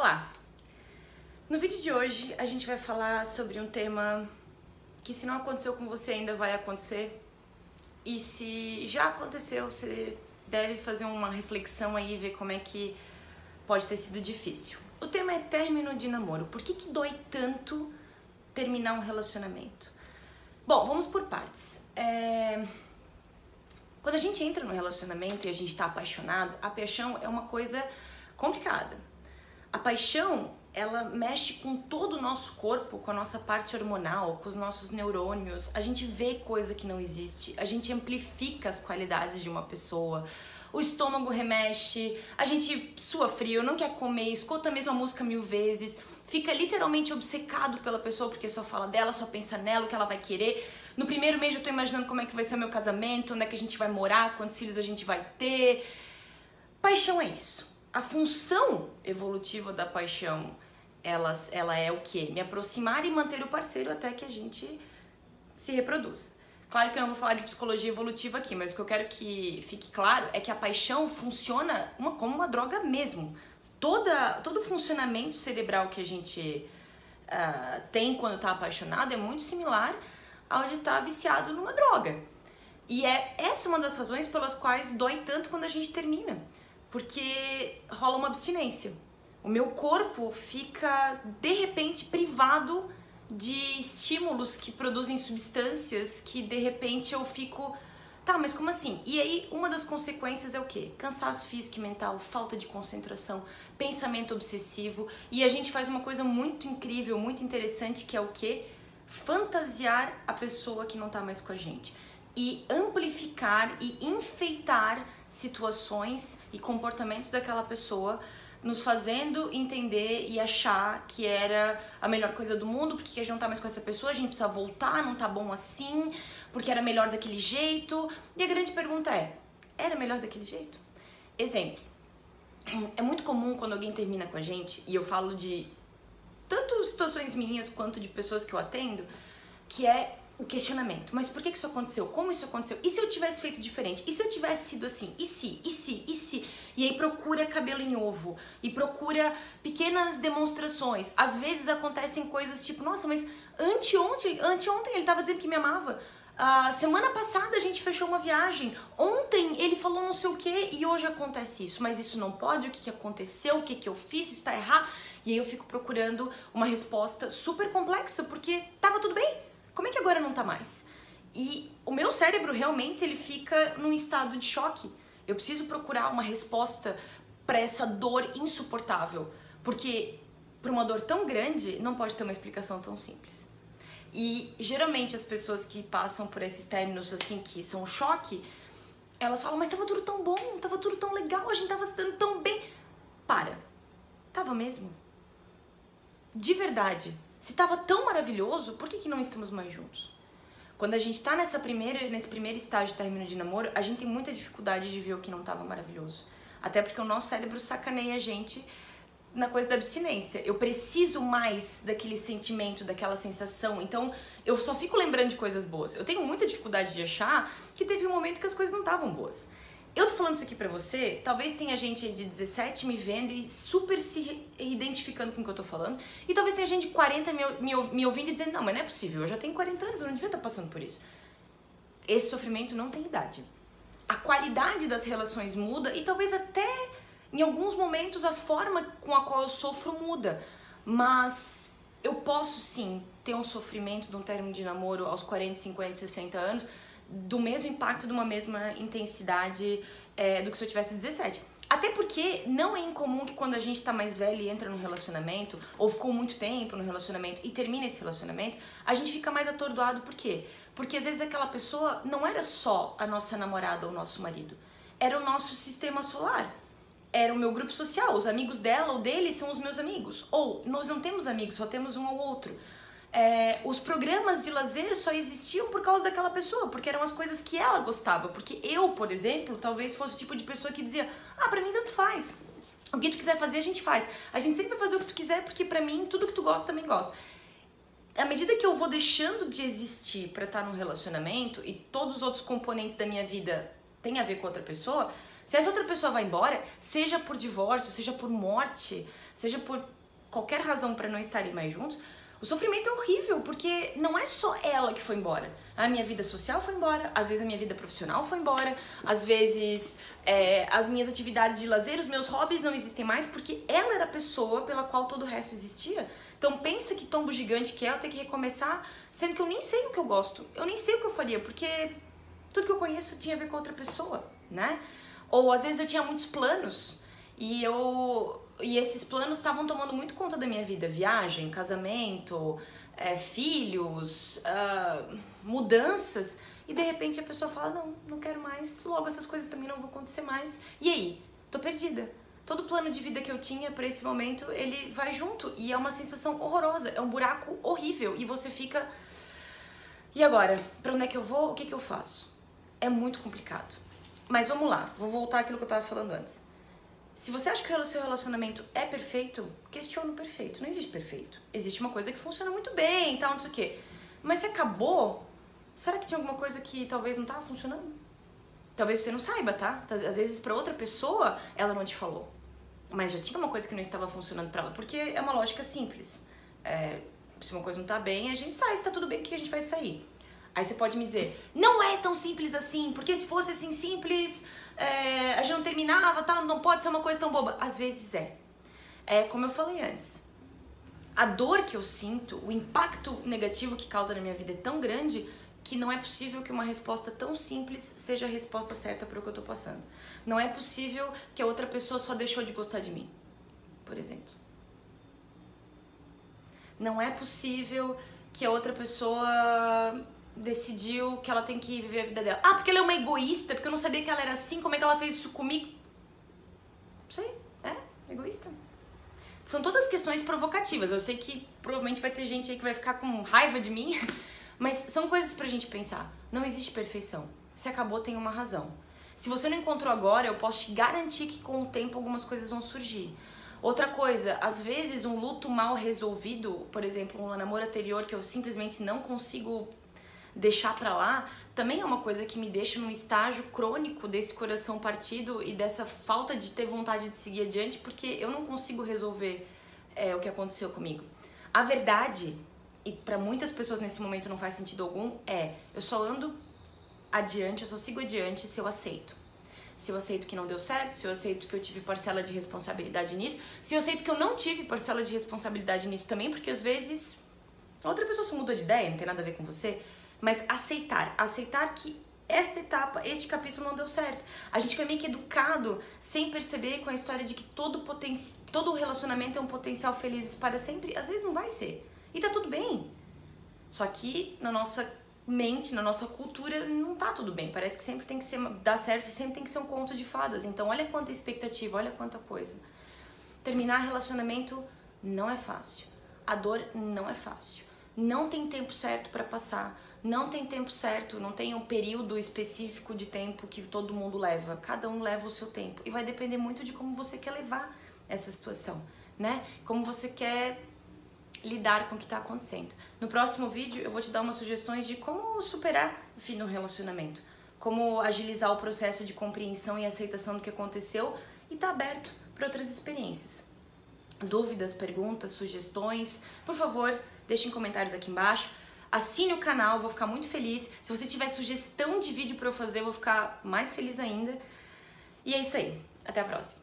Olá! No vídeo de hoje a gente vai falar sobre um tema que, se não aconteceu com você, ainda vai acontecer, e se já aconteceu, você deve fazer uma reflexão aí e ver como é que pode ter sido difícil. O tema é término de namoro. Por que dói tanto terminar um relacionamento? Bom, vamos por partes. Quando a gente entra no relacionamento e a gente tá apaixonado, a paixão é uma coisa complicada. A paixão, ela mexe com todo o nosso corpo, com a nossa parte hormonal, com os nossos neurônios. A gente vê coisa que não existe, a gente amplifica as qualidades de uma pessoa. O estômago remexe, a gente sua frio, não quer comer, escuta a mesma música 1000 vezes, fica literalmente obcecado pela pessoa porque só fala dela, só pensa nela, o que ela vai querer. No primeiro mês eu tô imaginando como é que vai ser o meu casamento, onde é que a gente vai morar, quantos filhos a gente vai ter. Paixão é isso. A função evolutiva da paixão, ela é o quê? Me aproximar e manter o parceiro até que a gente se reproduza. Claro que eu não vou falar de psicologia evolutiva aqui, mas o que eu quero que fique claro é que a paixão funciona como uma droga mesmo. Todo o funcionamento cerebral que a gente tem quando está apaixonado é muito similar ao de estar viciado numa droga. E essa uma das razões pelas quais dói tanto quando a gente termina. Porque rola uma abstinência. O meu corpo fica, de repente, privado de estímulos que produzem substâncias que, de repente, eu fico... Tá, mas como assim? E aí, uma das consequências é o quê? Cansaço físico e mental, falta de concentração, pensamento obsessivo. E a gente faz uma coisa muito incrível, muito interessante, que é o quê? Fantasiar a pessoa que não tá mais com a gente. E amplificar e enfeitar situações e comportamentos daquela pessoa, nos fazendo entender e achar que era a melhor coisa do mundo, porque a gente não tá mais com essa pessoa, a gente precisa voltar, não tá bom assim, porque era melhor daquele jeito. E a grande pergunta é, era melhor daquele jeito? Exemplo, é muito comum quando alguém termina com a gente, e eu falo de tanto situações minhas quanto de pessoas que eu atendo, que é o questionamento. Mas por que isso aconteceu? Como isso aconteceu? E se eu tivesse feito diferente? E se eu tivesse sido assim? E se? E se? E se? E aí procura cabelo em ovo. E procura pequenas demonstrações. Às vezes acontecem coisas tipo, nossa, mas anteontem ele tava dizendo que me amava. Semana passada a gente fechou uma viagem. Ontem ele falou não sei o que e hoje acontece isso. Mas isso não pode? O que aconteceu? O que eu fiz? Isso tá errado? E aí eu fico procurando uma resposta super complexa porque tava tudo bem. Como é que agora não tá mais? E o meu cérebro realmente ele fica num estado de choque. Eu preciso procurar uma resposta para essa dor insuportável, porque para uma dor tão grande não pode ter uma explicação tão simples. E geralmente as pessoas que passam por esses términos assim que são choque, elas falam, mas tava tudo tão bom, tava tudo tão legal, a gente tava se dando tão bem. Para. Tava mesmo? De verdade. Se tava tão maravilhoso, por que não estamos mais juntos? Quando a gente tá nesse primeiro estágio de término de namoro, a gente tem muita dificuldade de ver o que não tava maravilhoso. Até porque o nosso cérebro sacaneia a gente na coisa da abstinência. Eu preciso mais daquele sentimento, daquela sensação. Então, eu só fico lembrando de coisas boas. Eu tenho muita dificuldade de achar que teve um momento que as coisas não estavam boas. Eu tô falando isso aqui pra você, talvez tenha gente aí de 17 me vendo e super se identificando com o que eu tô falando, e talvez tenha gente de 40 me ouvindo e dizendo, não, mas não é possível, eu já tenho 40 anos, eu não devia estar passando por isso. Esse sofrimento não tem idade. A qualidade das relações muda e talvez até em alguns momentos a forma com a qual eu sofro muda, mas eu posso sim ter um sofrimento de um término de namoro aos 40, 50, 60 anos, do mesmo impacto, de uma mesma intensidade do que se eu tivesse 17. Até porque não é incomum que quando a gente tá mais velho e entra num relacionamento, ou ficou muito tempo no relacionamento e termina esse relacionamento, a gente fica mais atordoado. Por quê? Porque às vezes aquela pessoa não era só a nossa namorada ou o nosso marido, era o nosso sistema solar. Era o meu grupo social, os amigos dela ou dele são os meus amigos. Ou nós não temos amigos, só temos um ao outro. Os programas de lazer só existiam por causa daquela pessoa, porque eram as coisas que ela gostava. Porque eu, por exemplo, talvez fosse o tipo de pessoa que dizia, pra mim tanto faz. O que tu quiser fazer, a gente faz. A gente sempre vai fazer o que tu quiser, porque pra mim, tudo que tu gosta, também gosto. À medida que eu vou deixando de existir pra estar num relacionamento e todos os outros componentes da minha vida têm a ver com outra pessoa, Se essa outra pessoa vai embora, seja por divórcio, seja por morte, seja por qualquer razão para não estarem mais juntos, o sofrimento é horrível, porque não é só ela que foi embora. A minha vida social foi embora, às vezes a minha vida profissional foi embora, às vezes as minhas atividades de lazer, os meus hobbies não existem mais, porque ela era a pessoa pela qual todo o resto existia. Então pensa que tombo gigante que é eu ter que recomeçar, sendo que eu nem sei o que eu gosto, eu nem sei o que eu faria, porque tudo que eu conheço tinha a ver com outra pessoa, né? Ou às vezes eu tinha muitos planos e esses planos estavam tomando muito conta da minha vida. Viagem, casamento, filhos, mudanças. E de repente a pessoa fala, não quero mais, logo essas coisas também não vão acontecer mais. E aí? Tô perdida. Todo plano de vida que eu tinha para esse momento, ele vai junto. E é uma sensação horrorosa, é um buraco horrível. E você fica... E agora? Pra onde é que eu vou? O que eu faço? É muito complicado. Mas vamos lá, vou voltar àquilo que eu tava falando antes. Se você acha que o seu relacionamento é perfeito, questiona o perfeito. Não existe perfeito. Existe uma coisa que funciona muito bem e tal, não sei o quê. Mas se acabou, será que tinha alguma coisa que talvez não tava funcionando? Talvez você não saiba, tá? Às vezes pra outra pessoa, ela não te falou. Mas já tinha uma coisa que não estava funcionando pra ela. Porque é uma lógica simples. Se uma coisa não tá bem, a gente sai. Se tá tudo bem, o que a gente vai sair? Aí você pode me dizer, não é tão simples assim, porque se fosse assim simples, a gente não terminava, tá? Não pode ser uma coisa tão boba. Às vezes é. Como eu falei antes, a dor que eu sinto, o impacto negativo que causa na minha vida é tão grande que não é possível que uma resposta tão simples seja a resposta certa para o que eu tô passando. Não é possível que a outra pessoa só deixou de gostar de mim, por exemplo. Não é possível que a outra pessoa decidiu que ela tem que viver a vida dela. Ah, porque ela é uma egoísta, porque eu não sabia que ela era assim, como é que ela fez isso comigo? Não sei, egoísta. São todas questões provocativas. Eu sei que provavelmente vai ter gente aí que vai ficar com raiva de mim, mas são coisas pra gente pensar. Não existe perfeição. Se acabou, tem uma razão. Se você não encontrou agora, eu posso te garantir que com o tempo algumas coisas vão surgir. Outra coisa, às vezes um luto mal resolvido, por exemplo, um namoro anterior que eu simplesmente não consigo deixar pra lá, também é uma coisa que me deixa num estágio crônico desse coração partido e dessa falta de ter vontade de seguir adiante, porque eu não consigo resolver o que aconteceu comigo. A verdade, e pra muitas pessoas nesse momento não faz sentido algum, eu só ando adiante, eu só sigo adiante se eu aceito. Se eu aceito que não deu certo, se eu aceito que eu tive parcela de responsabilidade nisso, se eu aceito que eu não tive parcela de responsabilidade nisso também, porque às vezes a outra pessoa só muda de ideia, não tem nada a ver com você. Mas aceitar que esta etapa, este capítulo não deu certo. A gente foi meio que educado sem perceber com a história de que todo relacionamento é um potencial feliz para sempre. Às vezes não vai ser. E tá tudo bem. Só que na nossa mente, na nossa cultura, não tá tudo bem. Parece que sempre tem que dar certo e sempre tem que ser um conto de fadas. Então olha quanta expectativa, olha quanta coisa. Terminar relacionamento não é fácil. A dor não é fácil. Não tem tempo certo para passar. Não tem tempo certo, não tem um período específico de tempo que todo mundo leva. Cada um leva o seu tempo. E vai depender muito de como você quer levar essa situação, né? Como você quer lidar com o que está acontecendo. No próximo vídeo eu vou te dar umas sugestões de como superar o fim do relacionamento. Como agilizar o processo de compreensão e aceitação do que aconteceu e tá aberto para outras experiências. Dúvidas, perguntas, sugestões, por favor, deixem comentários aqui embaixo. Assine o canal, vou ficar muito feliz. Se você tiver sugestão de vídeo para eu fazer, eu vou ficar mais feliz ainda. E é isso aí. Até a próxima.